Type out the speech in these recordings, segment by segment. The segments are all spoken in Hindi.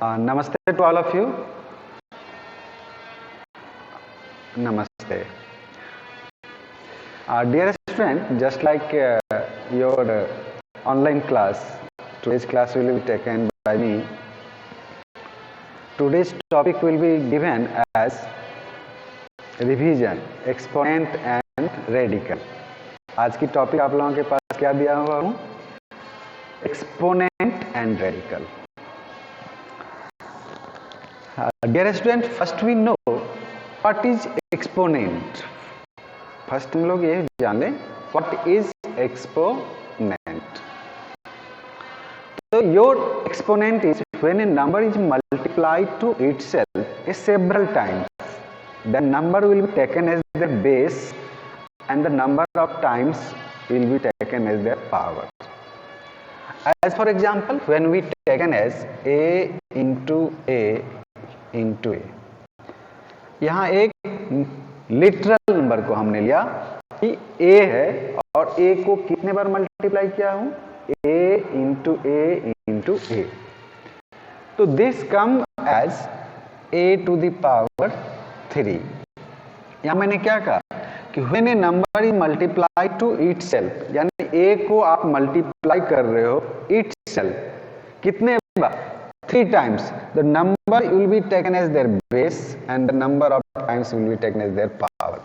Namaste to all of you. Namaste. Dear student, just like your online class, today's class will be taken by me. Today's topic will be given as revision, exponent and radical. आज की टॉपिक आप लोगों के पास क्या दिया हुआ हूँ? Exponent and radical. Dear student, first we know what is exponent. First हम लोग ये जान लें what is exponent. So your exponent is when a number is multiplied to itself several times. The number will be taken as the base and the number of times will be taken as their power. As for example, when we taken as a into a into a, यहाँ एक लिटरल नंबर को हमने लिया कि a है और a को कितने बार मल्टीप्लाई किया हूं? a into a into a. तो this come as a to the power 3. यहाँ मैंने क्या कहा कि when a number is multiplied to itself, यानी a को आप मल्टीप्लाई कर रहे हो itself कितने बार? 3 times. The number will be taken as their base and the number of times will be taken as their power.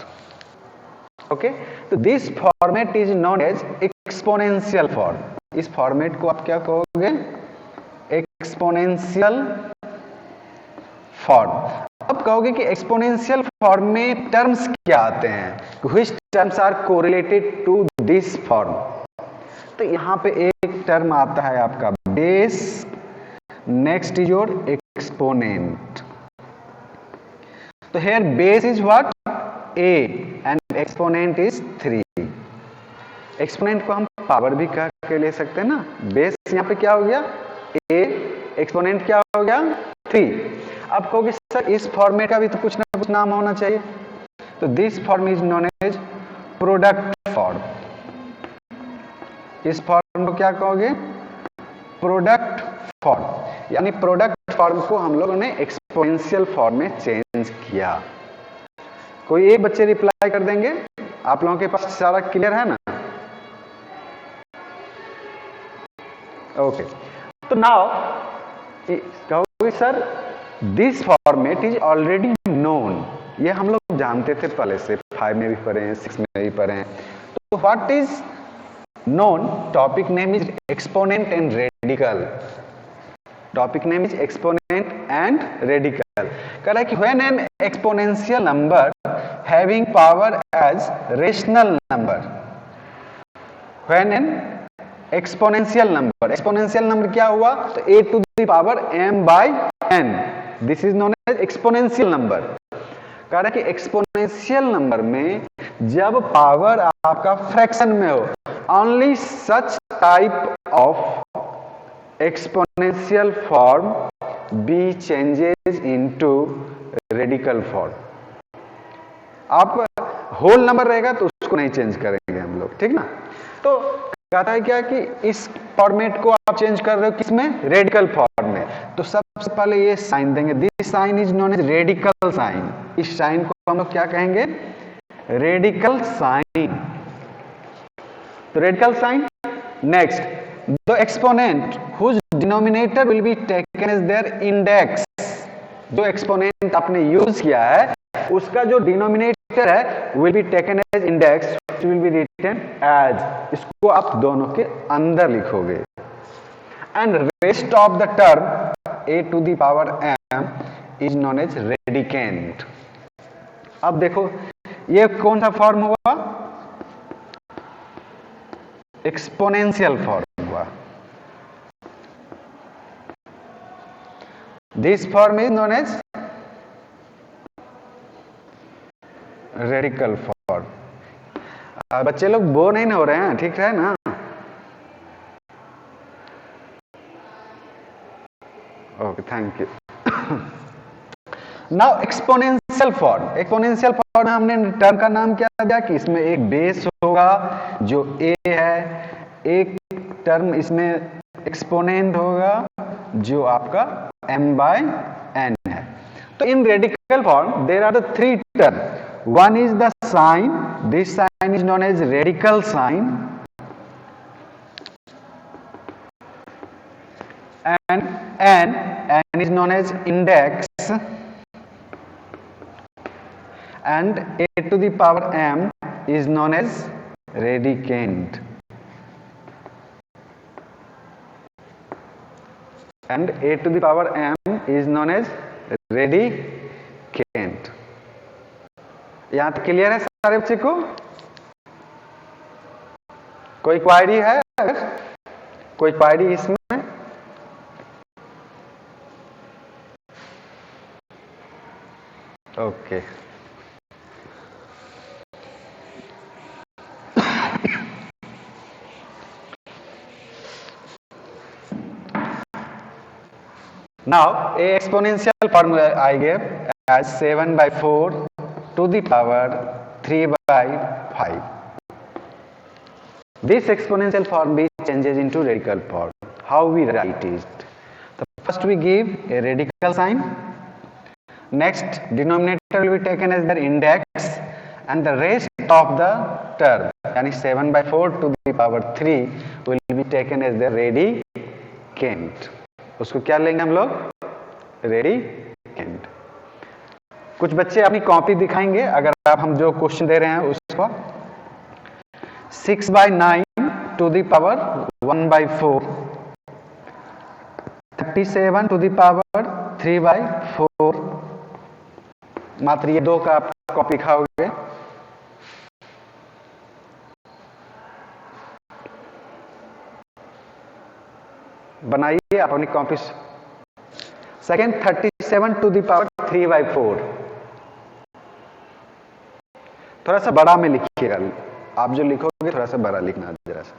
Okay? So this format is known as exponential form. इस फॉर्मेट को आप क्या कहोगे? Exponential form. अब कहोगे कि एक्सपोनेंशियल फॉर्म में टर्म्स क्या आते हैं? Which terms are correlated to this form? तो यहां पे एक टर्म आता है आपका base, next is your exponent. तो here base is what? a and exponent is 3. Exponent को हम पावर भी कह के ले सकते हैं ना. बेस यहाँ पे क्या हो गया? a, एक्सपोनेंट क्या हो गया? 3. अब कहोगे सर इस फॉर्मेट का भी तो कुछ ना कुछ नाम होना चाहिए. तो this form is known as product form. इस फॉर्म को क्या कहोगे? Product form. यानी प्रोडक्ट फॉर्म को हम लोगों ने एक्सपोनेंशियल फॉर्म में चेंज किया. कोई एक बच्चे रिप्लाई कर देंगे? आप लोगों के पास सारा क्लियर है ना? ओके. तो नाउ कहोगे sir this format is already known. ये हम लोग जानते थे पहले से, 5 में भी पढ़े हैं, 6 में भी पढ़े हैं. तो what is known? Topic name is exponent and radical. Topic name is exponent and radical. कह रहा है कि when an exponential number having power as rational number, when an exponential number क्या हुआ? तो a to the power m by n. This is known as exponential number. कह रहा है कि एक्सपोनेंशियल नंबर में जब पावर आपका फ्रैक्शन में हो, only such type of exponential form be changes into radical form. आप होल नंबर रहेगा तो उसको नहीं चेंज करेंगे हम लोग, ठीक ना. तो कहता है क्या कि इस फॉर्मेट को आप चेंज कर रहे हो किसमें? रेडिकल फॉर्म में. तो सबसे पहले ये साइन देंगे. This sign is known as radical sign. इस साइन को हम लोग क्या कहेंगे? Radical sign. तो radical sign. Next, the exponent whose denominator will be taken as their index. जो एक्सपोनेंट आपने यूज किया है उसका जो डिनोमिनेटर है will be taken as index, which will be written as. इसको आप दोनों के अंदर लिखोगे. And rest of the term a to the power m is known as radicand. अब देखो ये कौन सा फॉर्म हुआ? एक्सपोनेंशियल फॉर्म हुआ. This form is known as radical form. बच्चे लोग बोर नहीं हो रहे हैं? ठीक है ना? Okay, thank you. Now exponential form. Exponential form में हमने टर्म का नाम क्या दिया कि इसमें एक बेस होगा जो a है, एक टर्म इसमें एक्सपोनेंट होगा जो आपका m by n है। तो in radical form there are the three term, one is the sign, this sign is known as radical sign, and n is known as index, and a to the power m is known as radicand, and a to the power m is known as radicand। यहां तक क्लियर है सारे बच्चे को? कोई क्वारी है? कोई क्वारी इसमें? Okay now a exponential formula I gave as 7 by 4 to the power 3 by 5. This exponential form B changes into radical form. How we write it? So first we give a radical sign. Next, denominator will be taken as the index, and the rest of the term, यानी 7 by 4 to the power 3 will be taken as the radicand. उसको क्या लेंगे हम लोग? radicand. कुछ बच्चे अपनी कॉपी दिखाएंगे अगर आप हम जो क्वेश्चन दे रहे हैं उसको। 6 by 9 to the power 1 by 4, 37 to the power 3 by 4, मात्र ये दो का आप कॉपी खाओगे। बनाइए आप अपनी copy. Second 37 to the power 3 by 4, थोड़ा सा बड़ा में लिखिएगा, आप जो लिखोगे थोड़ा सा बड़ा लिखना जरा सा।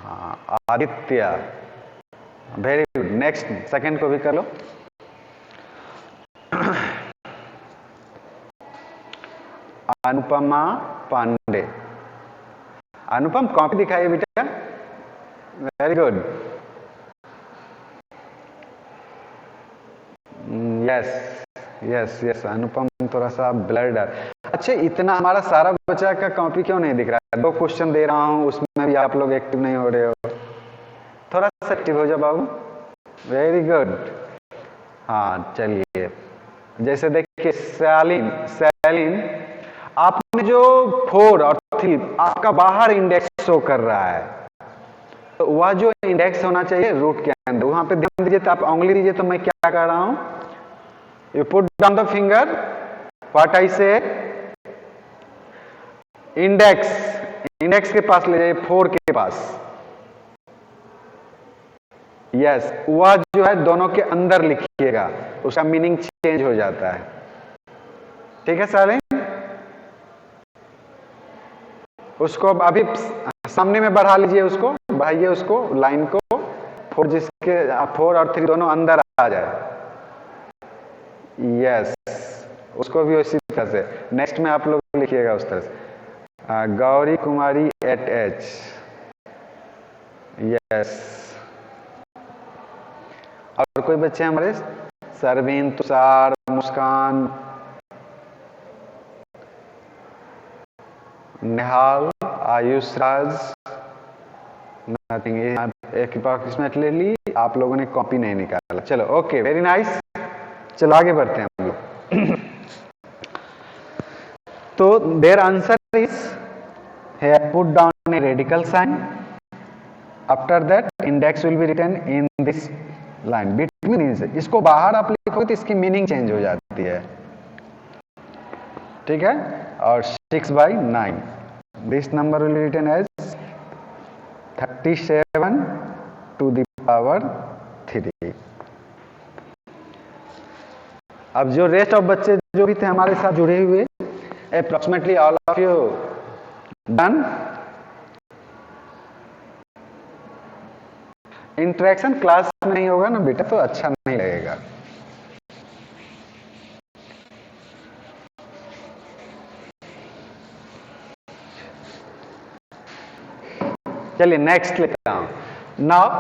हाँ Aditya, very good. Next second को भी कर लो। अनुपमा पांडे, अनुपम कॉपी दिखाइए बेटा। Very good, yes yes yes Anupam, थोड़ा सा ब्लड। अच्छा इतना हमारा सारा बच्चा का कॉपी क्यों नहीं दिख रहा है? 2 क्वेश्चन दे रहा हूं उसमें भी आप लोग एक्टिव नहीं हो रहे हो। थोड़ा सा एक्टिव हो जाओ बाबू। Very good. हाँ चलिए, जैसे देखिए सैलिन, सैलिन आपने जो 4 और 3 आपका बाहर इंडेक्स शो कर रहा है, तो वह जो इंडेक्स होना चाहिए रूट के अंदर, वहां पे ध्यान दीजिए। तो आप उंगली दीजिए, तो मैं क्या कर रहा हूं? You put down the finger, what I से, इंडेक्स, इंडेक्स के पास ले जाइए, 4 के पास। यस वह जो है दोनों के अंदर लिखिएगा, उसका मीनिंग चेंज हो जाता है। ठीक है सारे? उसको अभी सामने में बढ़ा लीजिए, उसको बढ़ाइए, उसको लाइन को 4, जिसके 4 और 3 दोनों अंदर आ जाए। यस उसको भी उसी तरह से। नेक्स्ट में आप लोग लिखिएगा उस तरह से। गौरी कुमारी @H, यस। और कोई बच्चे हमारे? सरवीन, तुषार, मुस्कान, निहाल, आयुष राज, नथिंग। एक अप्रोक्सीमेटली ले ली, आप लोगों ने कॉपी नहीं निकाला। चलो ओके, वेरी नाइस। चलो आगे बढ़ते हैं हम लोग। तो their answer is here, put down a radical sign, after that index will be written in this line between. इसको बाहर आप लिखोगे तो इसकी मीनिंग चेंज हो जाती है। ठीक है? और 6 by 9, this number will be written as 37 to the power 3। अब जो रेस्ट ऑफ बच्चे जो भी थे हमारे साथ जुड़े हुए, approximately all of you done. Interaction class में नहीं होगा ना बेटा, तो अच्छा नहीं लगेगा। चलिए नेक्स्ट लेता हूं। Now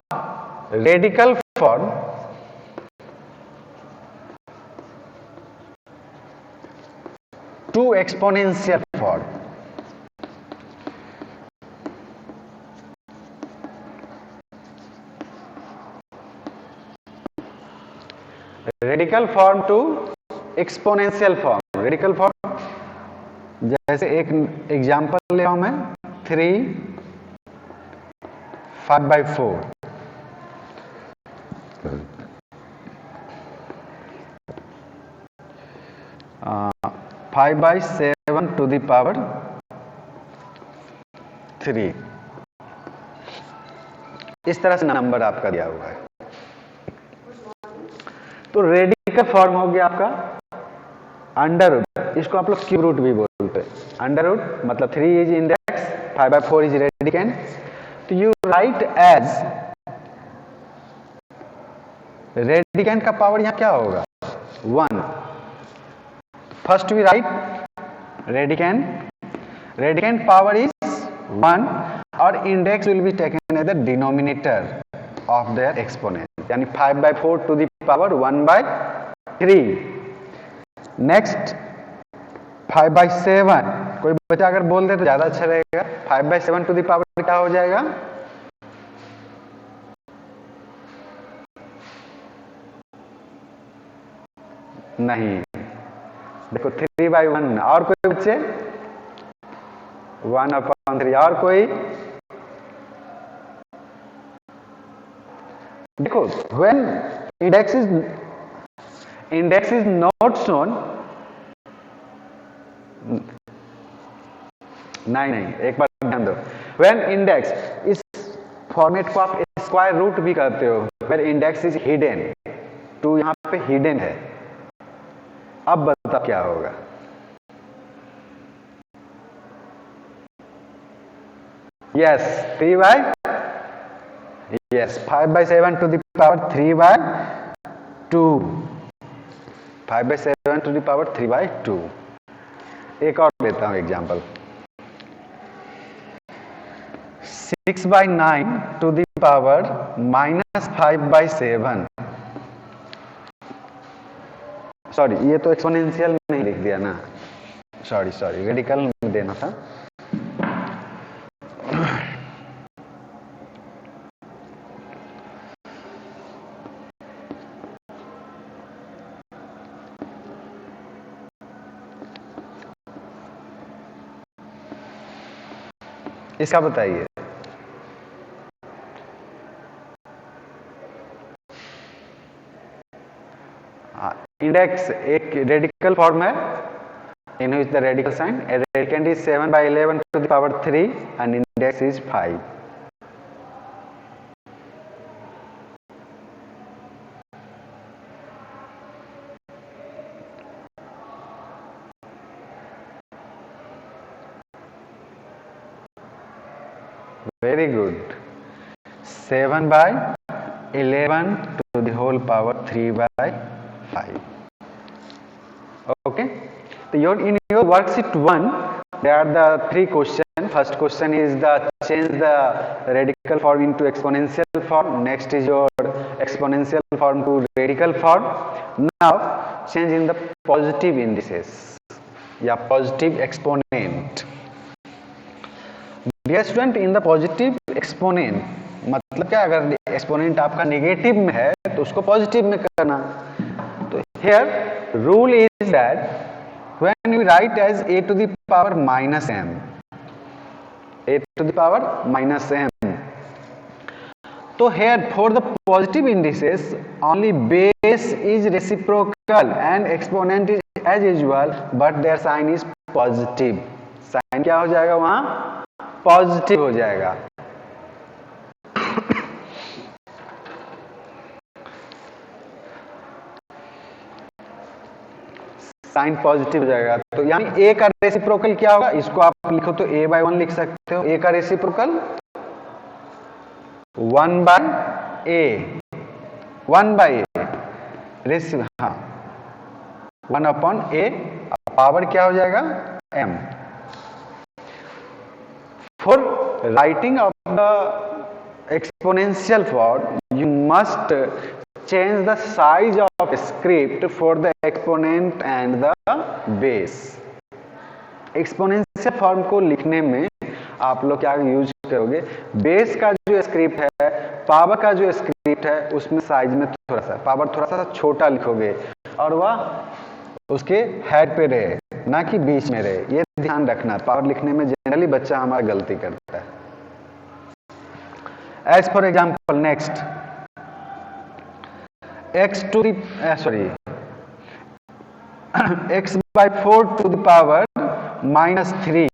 radical form to exponential form. Radical form to exponential form. Radical form जैसे एक एग्जांपल ले रहा हूं मैं, 3 5/4, 5/7 to the power 3। इस तरह से नंबर आपका दिया हुआ है। तो रेडिकल फॉर्म हो गया आपका अंडर रूट, इसको आप लोग क्यूब रूट भी बोलते हैं। अंडर रूट मतलब 3 इज इंडेक्स, 5/4 इज रेडिकेंड। तो यू राइट एज रेडिकेंड का पावर यहां क्या होगा 1। First we write radicand power is 1 और index will be taken as the denominator of their exponent, यानी 5/4 टू द पावर 1/3। नेक्स्ट 5/7, कोई बच्चा अगर बोल दे तो ज्यादा अच्छा रहेगा। 5/7 टू द पावर क्या हो जाएगा, नहीं देखो 3/1। और कोई बच्चे 1/3, और कोई देखो when index is not shown, नहीं एक बार ध्यान दो, when index इस फॉर्मेट को आप स्क्वायर रूट भी कहते हो, where index is hidden, 2 यहां पे हिडन है। अब बता क्या होगा, yes 5/7 to the power 3/2, 5/7 to the power 3/2। एक और देता हूं example, 6/9 to the power -5/7। Sorry ये तो एक्सपोनेंशियल नहीं लिख दिया ना, सॉरी रेडिकल में देना था। इसका बताइए, इंडेक्स एक रेडिकल फॉर्म है, in which the radical sign, radicand is 7/11 to the power 3 and index is 5। Very good, 7/11 to the whole power 3/5. Okay, so in your worksheet 1 there are the 3 questions. First question is the change the radical form into exponential form. Next is your exponential form to radical form. Now change in the positive indices या positive exponent. Dear student, in the positive exponent मतलब क्या, अगर एक्सपोनेंट आपका नेगेटिव में है तो उसको पॉजिटिव में करना। तो here rule is that when you write as a to the power -m, a to the power -m, तो here for the positive indices only base is reciprocal and exponent is as usual but their sign is positive. Sign क्या हो जाएगा वहां, पॉजिटिव हो जाएगा। साइन पॉजिटिव हो जाएगा। तो यानी ए का रेसिप्रोकल क्या होगा, इसको आप लिखो तो a/1 लिख सकते हो। ए का रेसिप्रोकल 1/a, 1/a हाँ 1/a, पावर क्या हो जाएगा m। For writing of the exponential form, you must change the size of script for the exponent and the base. Exponential form को लिखने में आप लोग क्या यूज करोगे, बेस का जो स्क्रिप्ट है, पावर का जो स्क्रिप्ट है, उसमें साइज में थोड़ा सा पावर थोड़ा सा छोटा लिखोगे और वह उसके हेड पे रहे, ना कि बीच में रहे। ये ध्यान रखना, पावर लिखने में जनरली बच्चा हमारा गलती करता है। As for example next x to the x by 4 to the power minus 3,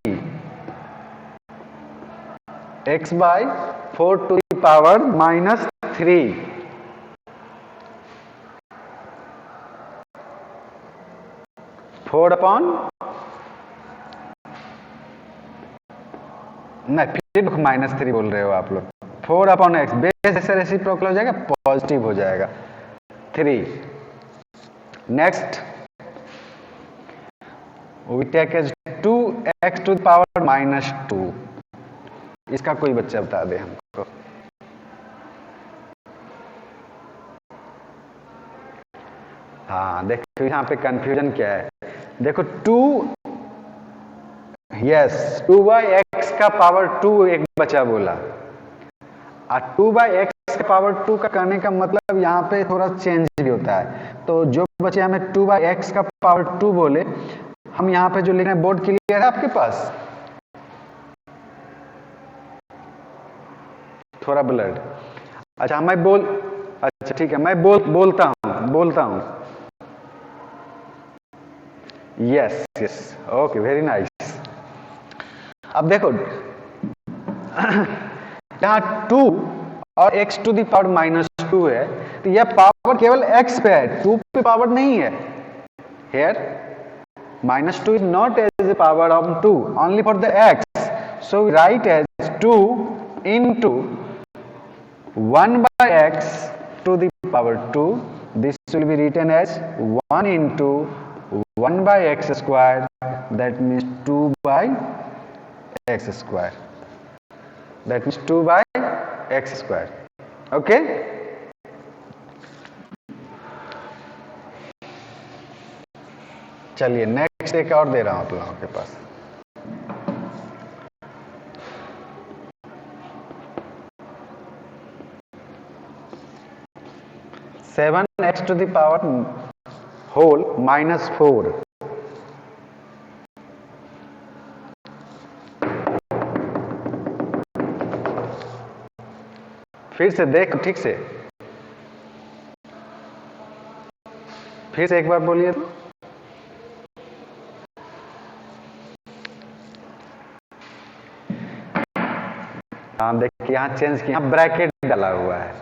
x by 4 to the power minus 3, four upon नहीं, फिर -3 बोल रहे हो आप लोग। 4 अपॉन एक्स, बेस ऐसे रेसिप्रोकल हो जाएगा, पॉजिटिव हो जाएगा 3। Next we take as 2x to the power minus 2। इसका कोई बच्चा बता दे हमको। हाँ देखो यहाँ पे कंफ्यूजन क्या है, देखो 2 यस 2/x का पावर 2 एक बच्चा बोला, और 2/x का पावर 2 का करने का मतलब यहाँ पे थोड़ा चेंज भी होता है। तो जो बच्चे हमें 2/x का पावर 2 बोले, हम यहाँ पे जो लिख रहे हैं, बोर्ड क्लियर है आपके पास? थोड़ा ब्लड, अच्छा मैं अच्छा ठीक है, मैं बोलता हूं yes yes okay very nice. अब देखो यहाँ 2 और x टू द पावर -2 है, तो यह पावर केवल x पे है, 2 पे पावर नहीं है। Here -2 is not as a power of 2, only for the x, so we write as 2 into 1/x to the power 2. This will be written as 1 into 1/x square, that means 2/x square, that means 2/x square. Okay, चलिए नेक्स्ट एक और दे रहा हूं आप लोगों के पास। Seven x to the power whole -4, फिर से देख ठीक से, फिर से एक बार बोलिए तो। हाँ देखिए यहाँ चेंज किया, ब्रैकेट डाला हुआ है,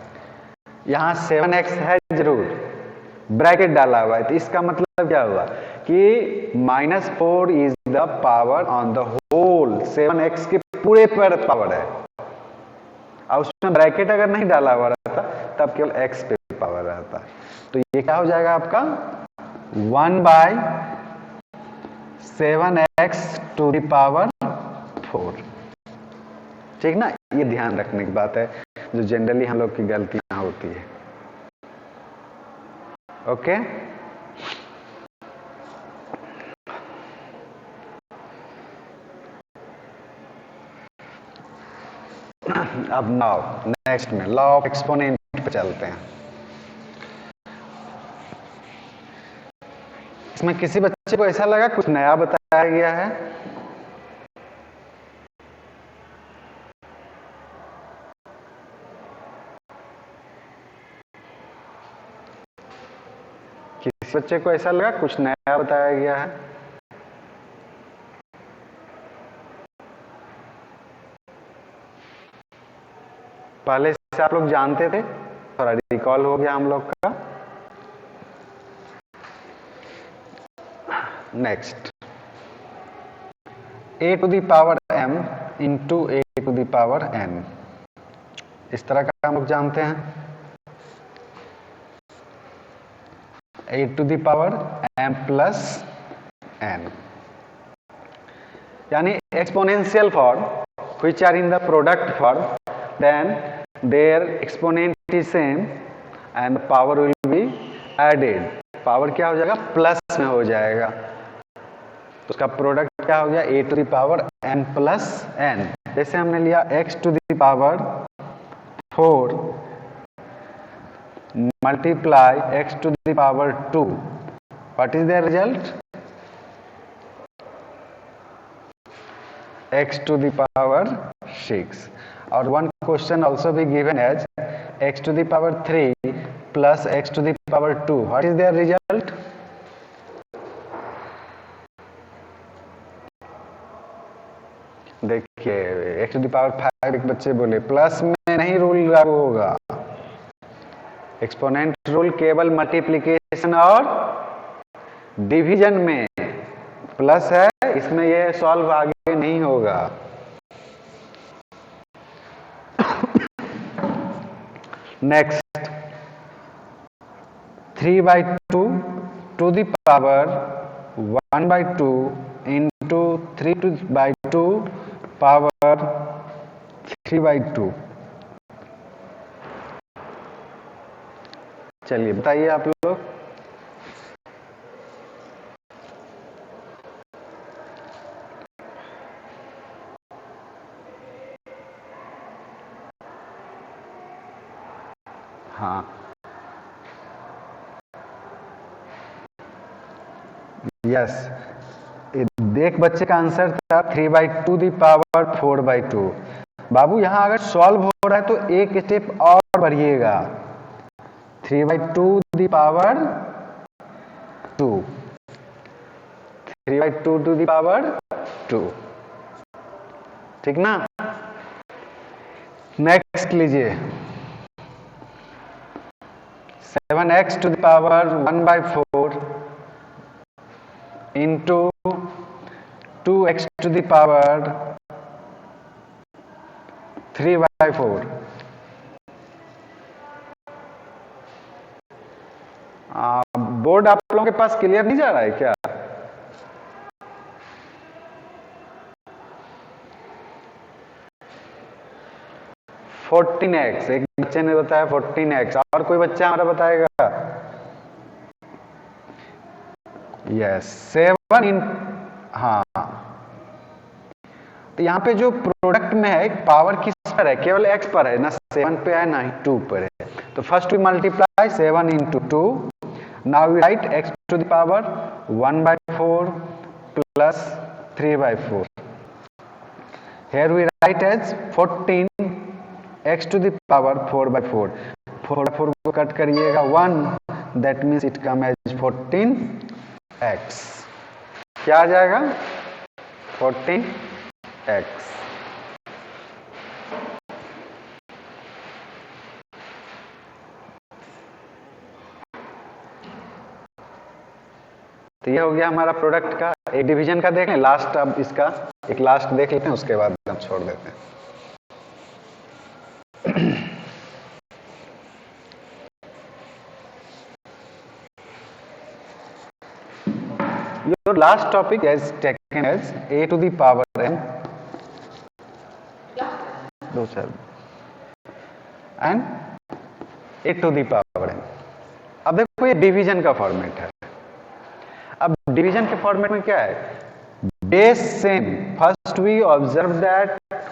यहाँ 7x है जरूर, ब्रैकेट डाला हुआ है, तो इसका मतलब क्या हुआ कि -4 is the power on the whole, 7x के पूरे पर पावर है, और उसमें ब्रैकेट अगर नहीं डाला हुआ रहता तब केवल x पे पावर रहता। तो ये क्या हो जाएगा आपका 1/7x टू द पावर 4। ठीक ना, ये ध्यान रखने की बात है, जो जनरली हम लोग की गलतियां होती है। ओके, अब नाउ नेक्स्ट में लॉ ऑफ एक्सपोनेंट पे चलते हैं। इसमें किसी बच्चे को ऐसा लगा कुछ नया बताया गया है? किसी बच्चे को ऐसा लगा कुछ नया बताया गया है? पहले से आप लोग जानते थे, थोड़ा रिकॉल हो गया हम लोग का। Next, a to the power m into a to the power n, इस तरह का हम लोग जानते हैं। a to the power m plus n, यानी exponential form which are in the product form, then their exponent is same and the power will be added. Power क्या हो जाएगा, प्लस में हो जाएगा, तो उसका प्रोडक्ट क्या हो गया, a to the power n plus n. जैसे हमने लिया x to the power 4 multiply x to the power 2, what is the result, x to the power 6. और one question also be given as x to the power 3 plus x to the power 2, what is their result, देखिए x to the power 5 एक बच्चे बोले प्लस में नहीं रूल लागू होगा, एक्सपोनेंट रूल केवल मल्टीप्लिकेशन और डिवीजन में प्लस है, इसमें ये सॉल्व आगे नहीं होगा. Next 3/2 to the power 1/2 into 3/2 power 3/2. चलिए बताइए आप लोग. हाँ, यस, देख बच्चे का आंसर था 3/2 दी पावर 4/2. बाबू यहां अगर सॉल्व हो रहा है तो एक स्टेप और बढ़िएगा, 3/2 the power 2, 3/2 to the power 2, ठीक ना. नेक्स्ट लीजिए 7x to the power 1/4 into 2x to the power 3/4. Board आप लोगों के पास क्लियर नहीं जा रहा है क्या? (14x) एक बच्चे ने बताया 14x, और कोई बच्चा हमारा बताएगा? यस 7 इन, हाँ, तो यहाँ पे जो प्रोडक्ट में है पावर किस पर है, केवल x पर है ना, 7 पे है ना ही 2 पर है. तो first we multiply 7 into 2, now we write x to the power 1/4 plus 3/4. Here we write as 14 x to the power 4/4. 4/4 को कट करिएगा 1, that means it come as 14x. क्या आ जाएगा? 14x. तो ये हो गया हमारा प्रोडक्ट का. एक डिवीजन का देख लें लास्ट, अब इसका एक लास्ट देख लेते हैं, उसके बाद हम छोड़ देते हैं. Your last topic is taken as a to the power n, and a to the power n. अब देखो ये डिवीजन का फॉर्मेट है. अब डिवीजन के फॉर्मेट में क्या है, base same. First we observe that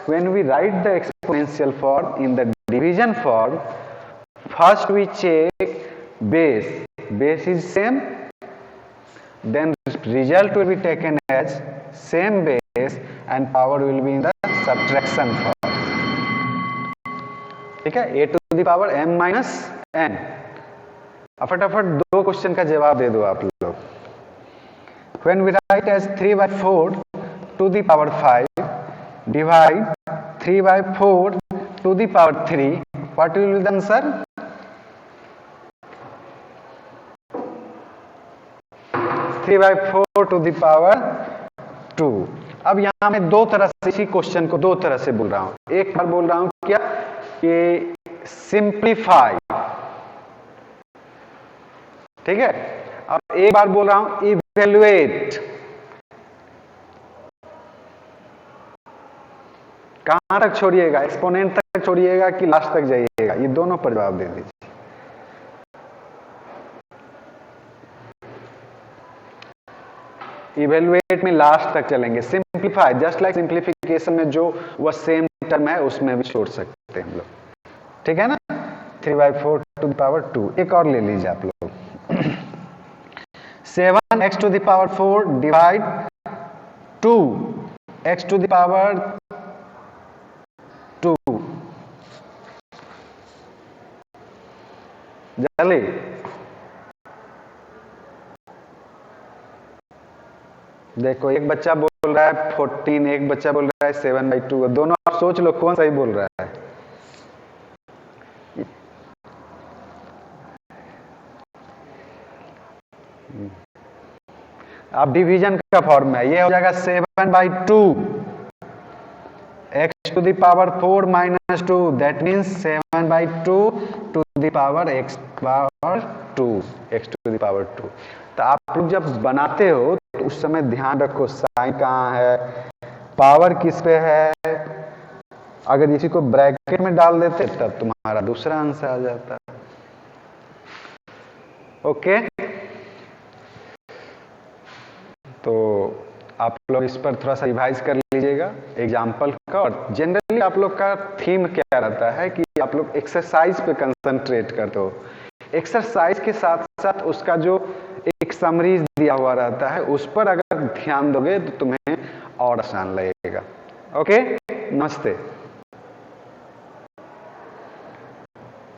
when we write the exponential form in the division form, first we check base is same, then result will be taken as same base and power will be in the subtraction form. ठीक है, a to the power m minus n. अब फटाफट दो क्वेश्चन का जवाब दे दो आप लोग. When we write as 3/4 to the power 5 divide 3/4 to the power 3, what will be the answer? 3/4 to the power 2. अब यहां मैं दो तरह से इसी क्वेश्चन को दो तरह से बोल रहा हूं. एक बार बोल रहा हूं क्या, कि सिंप्लीफाई, ठीक है. अब एक बार बोल रहा हूं इवेल्युएट. कहां तक छोड़िएगा, एक्सपोनेंट तक तक छोड़िएगा कि लास्ट तक जाइएगा, ये दोनों पर जवाब दे दीजिए। इवेलुएट में लास्ट तक चलेंगे। सिंप्लीफाई, जस्ट लाइक सिंप्लीफिकेशन में जो वह सेम टर्म है उसमें भी छोड़ सकते हैं हम लोग, ठीक है ना। 3/4 टू द पावर 2। एक और ले लीजिए आप लोग। 7x to the power 4 divide 2x to the power 2। जल्दी, देखो एक बच्चा बोल रहा है 14, एक बच्चा बोल रहा है 7/2। दोनों आप सोच लो कौन सही बोल रहा है। अब डिवीजन का फॉर्म है, ये हो जाएगा 7/2 x to the power 4 minus 2, that means 7/2 to the power x power 2, x to the power 2। तो आप लोग जब बनाते हो तो उस समय ध्यान रखो साइन कहाँ है, पावर किस पे है। अगर इसी को ब्रैकेट में डाल देते तब तुम्हारा दूसरा आंसर आ जाता। ओके, तो आप लोग इस पर थोड़ा सा रिवाइज कर लीजिएगा एग्जाम्पल का। और जनरली आप लोग का थीम क्या रहता है कि आप लोग एक्सरसाइज पे कंसंट्रेट करते हो। एक्सरसाइज के साथ साथ उसका जो एक समरीज दिया हुआ रहता है उस पर अगर ध्यान दोगे तो तुम्हें और आसान लगेगा। ओके, नमस्ते।